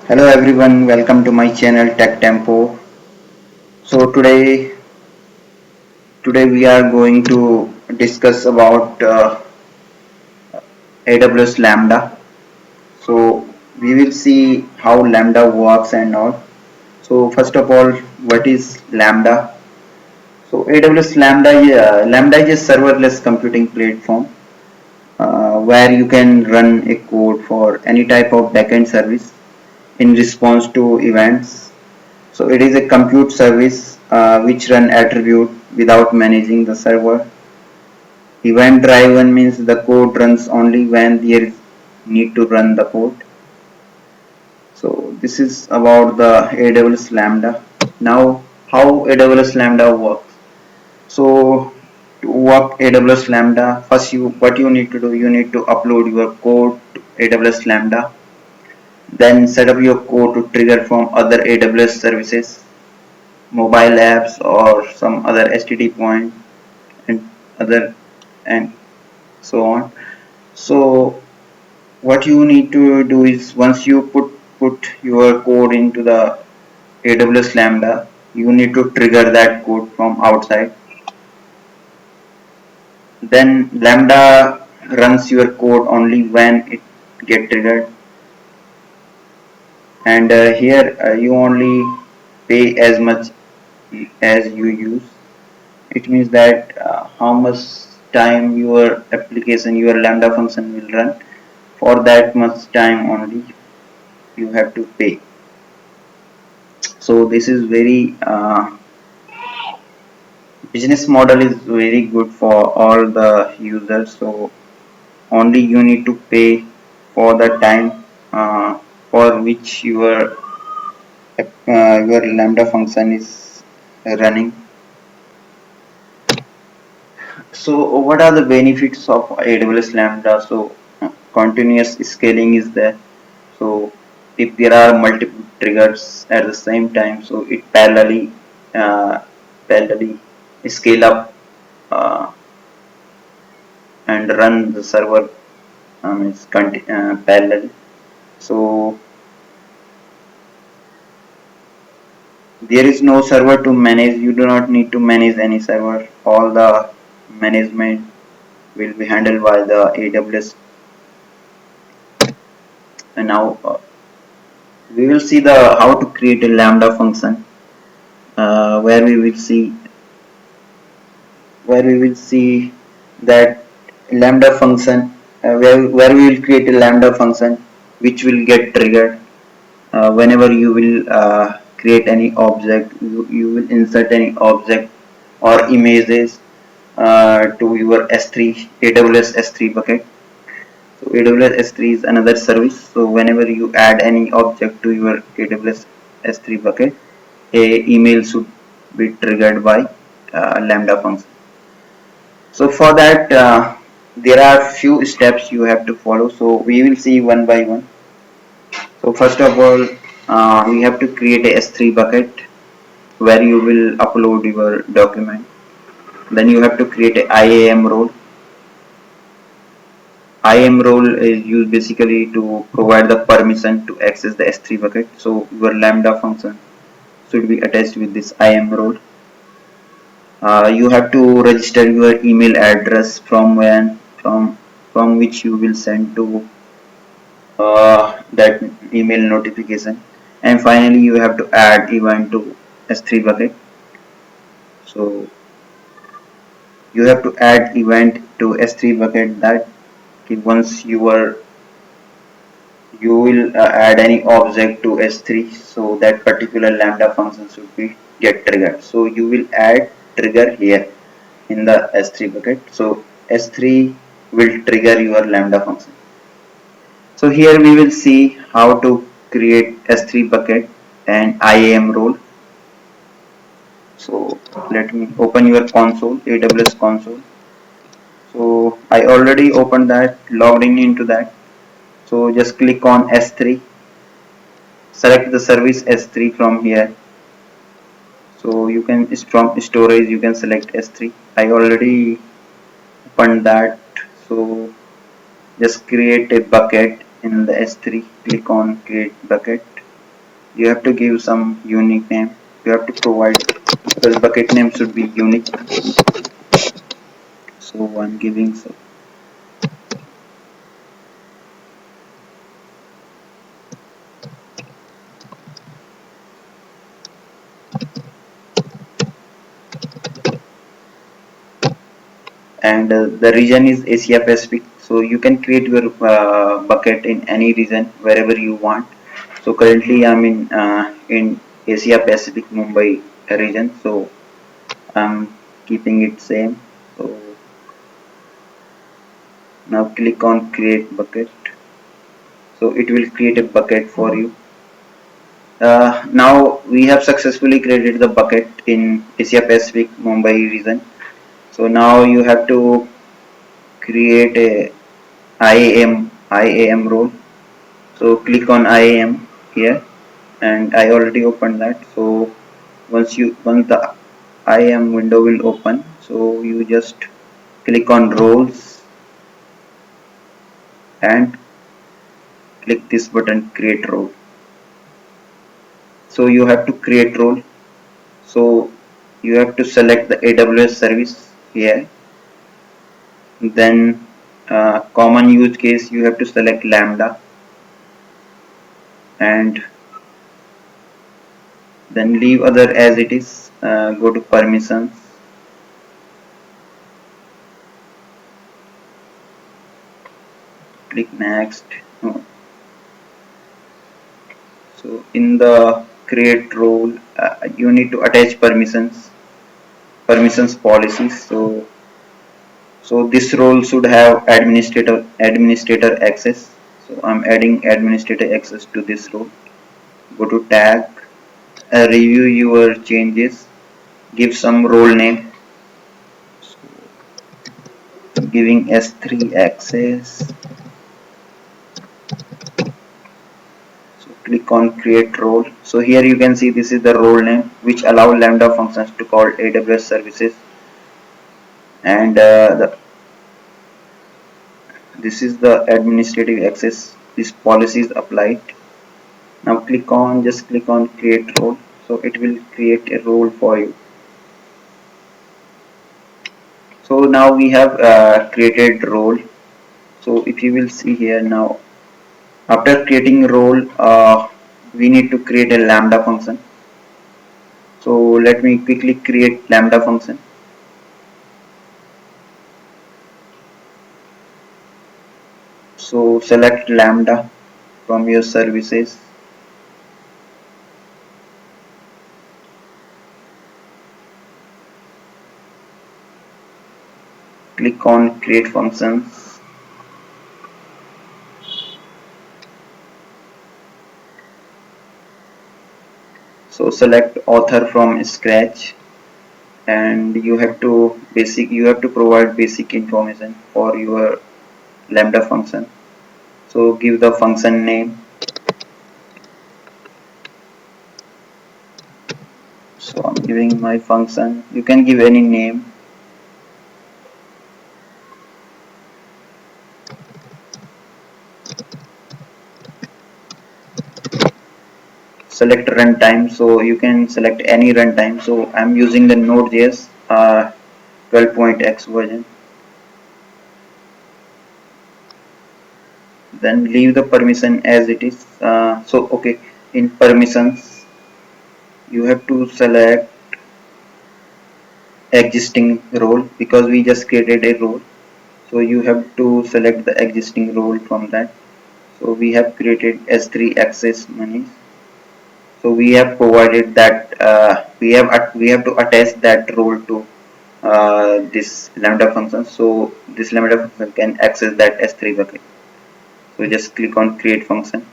Hello everyone, welcome to my channel Tech Tempo. So today we are going to discuss about AWS Lambda. So we will see how Lambda works and all. So first of all, what is Lambda? So AWS Lambda is a serverless computing platform where you can run a code for any type of backend service in response to events. So it is a compute service which run attribute without managing the server. Event driven means the code runs only when there is need to run the code. So this is about the AWS Lambda. Now how AWS Lambda works. So to work AWS Lambda, first what you need to do, you need to upload your code to AWS Lambda, then set up your code to trigger from other AWS services, mobile apps or some other STD point and other and so on. So what you need to do is once you put your code into the AWS Lambda, you need to trigger that code from outside. Then Lambda runs your code only when it get triggered, and here you only pay as much as you use. It means that how much time your application, your Lambda function will run, for that much time only you have to pay. So this is very business model is very good for all the users. So only you need to pay for the time for which your Lambda function is running. So what are the benefits of AWS Lambda? So continuous scaling is there. So if there are multiple triggers at the same time, so it parallelly scale up uh, and run the server parallel. So there is no server to manage. You do not need to manage any server. All the management will be handled by the AWS. And now we will see the how to create a Lambda function, where we will see that Lambda function, where we will create a Lambda function which will get triggered whenever you will create any object. You will insert any object or images to your S3 AWS S3 bucket. So AWS S3 is another service. So whenever you add any object to your AWS S3 bucket, a email should be triggered by Lambda function. So for that, there are few steps you have to follow. So we will see one by one. So first of all, we have to create a S3 bucket where you will upload your document. Then you have to create a IAM role. IAM role is used basically to provide the permission to access the S3 bucket. So your Lambda function should be attached with this IAM role. You have to register your email address from which you will send to that email notification, and finally you have to add event to S3 bucket. So you have to add event to S3 bucket that once you will add any object to S3, so that particular Lambda function should be get triggered. So you will add trigger here in the S3 bucket. So S3 will trigger your Lambda function. So here we will see how to create S3 bucket and IAM role. So let me open your console, AWS console. So I already opened that, logged in into that. So just click on S3, select the service S3 from here. So you can, from storage you can select S3. I already opened that. So just create a bucket in the S3, click on create bucket. you have to give some unique name. You have to provide, because bucket name should be unique. So I'm giving so. And the region is Asia Pacific, so you can create your bucket in any region wherever you want. So currently I'm in Asia Pacific Mumbai region, so I'm keeping it same. So now click on create bucket, so it will create a bucket for you. Now we have successfully created the bucket in Asia Pacific Mumbai region. So now you have to create a IAM role. So click on IAM here, and I already opened that. So once the IAM window will open, so you just click on roles and click this button create role. So you have to create role. So you have to select the AWS service here. Then common use case, you have to select Lambda, and then leave other as it is. Go to permissions, click next. No. So in the create role, you need to attach permissions policies. So this role should have administrator access. So I'm adding administrator access to this role. Go to tag, review your changes, give some role name. So giving S3 access. So click on create role. So here you can see this is the role name which allow Lambda functions to call AWS services, and this is the administrative access. This policy is applied. Now just click on create role. So it will create a role for you. So now we have created role. So if you will see here now, after creating role, we need to create a Lambda function. So let me quickly create Lambda function. So select Lambda from your services. Click on create functions. So select author from scratch, and you have to provide basic information for your Lambda function. So give the function name. So I'm giving my function. You can give any name. Select runtime, so you can select any runtime. So I'm using the Node.js 12.x version. Then leave the permission as it is. So okay, in permissions you have to select existing role, because we just created a role. So you have to select the existing role from that. So we have created S3 access monies. So we have provided that we have to attach that role to this Lambda function. So this Lambda function can access that S3 bucket. So just click on create function.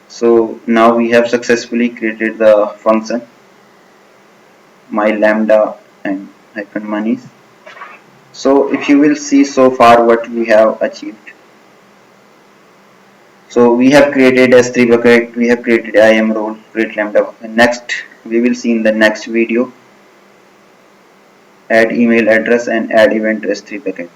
So now we have successfully created the function my Lambda and hyphen monies. So if you will see so far what we have achieved. So we have created S3 bucket, we have created IAM role, create Lambda. Next, we will see in the next video, add email address and add event to S3 bucket.